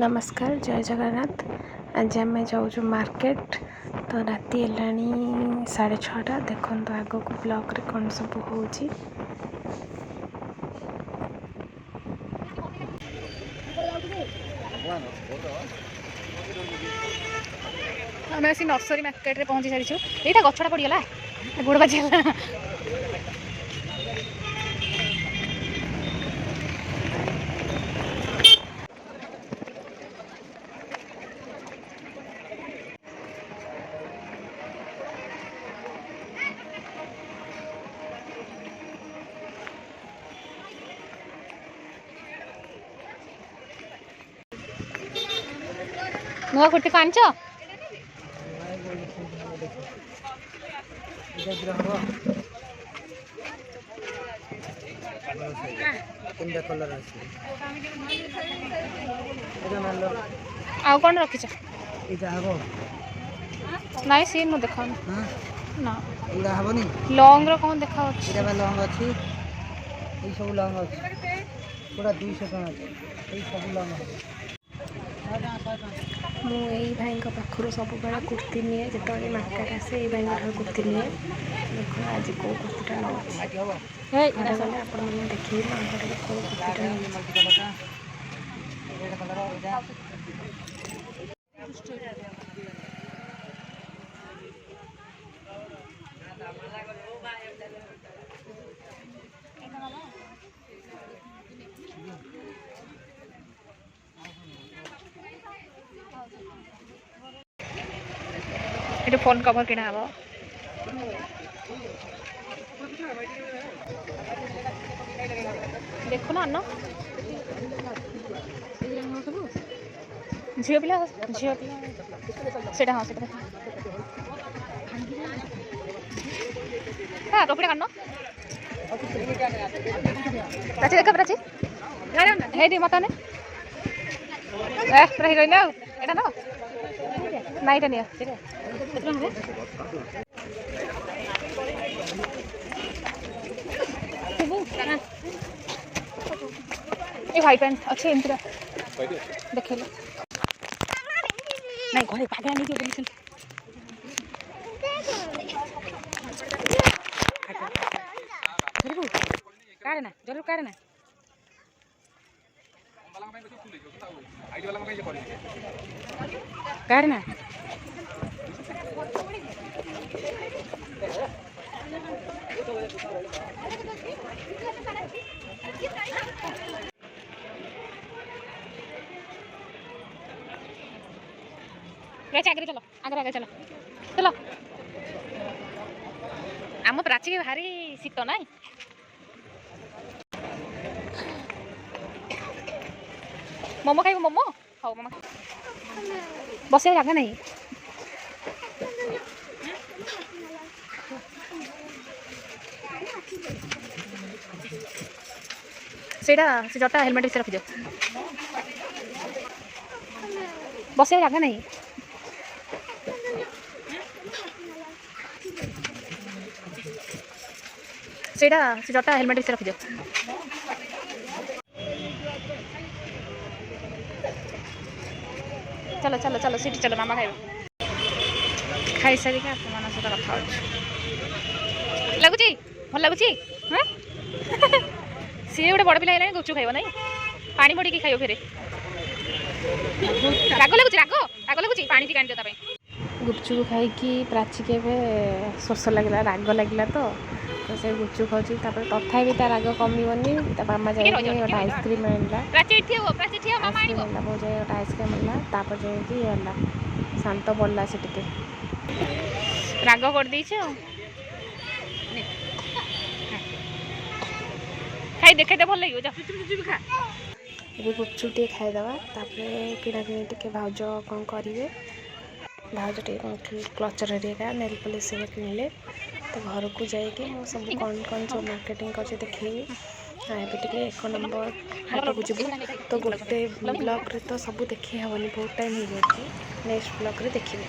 नमस्कार जय जगन्नाथ। आज आम जाऊँ मार्केट तो राति है 6:30। देखो आग को ब्लॉक रे कौन सब हो आम आसी नर्सरी मार्केट रे पहुंची सारी यहाँ गछटा पड़गला गोड़ बाजीगला। नुआ कुर्ती कांच आ कौन रखीच नाई सी मु देखा ना लॉन्ग रो कौन देखा लॉन्ग अच्छी सब लॉन्ग अच्छी पूरा 200 सब लॉन्ग मुझे भाई पाखर सब बड़ा कुर्ती निए जो मार्केट आसे ये भाई कुर्ती निए। देखो आज कौ कुर्तीटा नौले आप देखिए कौ कुर्तीटा ये फोन कवर किना हबो देखो ना अन्न झील पिला सेटा हाँ सेटा हाँ कपड़ा काटना प्राची देखा प्राची हे दी मत ने पूरा हिरोइन एटा ना ना एटा निया ये व्हाइट पैंट अच्छे एमती देखे नहीं घरे पागल नहीं बोली काढ़े ना जरूर काढ़े ना काढ़े ना आगे चलो आगे चलो चलो आम प्राची भारी शीत ना मोमो खाइब मोमो हाँ मोमो बस जगह नहीं से जटा हेलमेट से रखी बस जगह नहीं से जटा हेलमेट से रखी चलो चलो चलो सीटी चलो मामा खाइब खाई सारिक सहित कथा लगुच भल लगुच हाँ सी गोटे बड़ पिला है गुपचुप खाइब ना पानी मोड़ी खाइब फेरे राग लगुच राग राग लगुच पानी टी कानी देता गुपचुप खाई प्राची के शोष लगे राग लगे तो से गुपचुप खाऊँ तथापि ता राग कमिबनी मामा जाए गोटे आइसक्रीम आनला बहुत जाए गोटे आइसक्रीम आनला जाए शांत पड़ा से टिके राग कर खाई देखे भल लगे खा ये गुपचुप टे खाईदे किना कि भाउज कौन करेंगे भाउज टे क्लचर नेल पॉलिश किणिले तो घर को जाइए सब कौन कौन सब मार्केटिंग कर देखी टे 1 नंबर हाट को जीव तो गोटे ब्लॉग रे तो सब देखी हेनी बहुत टाइम हो जाए नेक्स्ट ब्लॉग रे देखिए।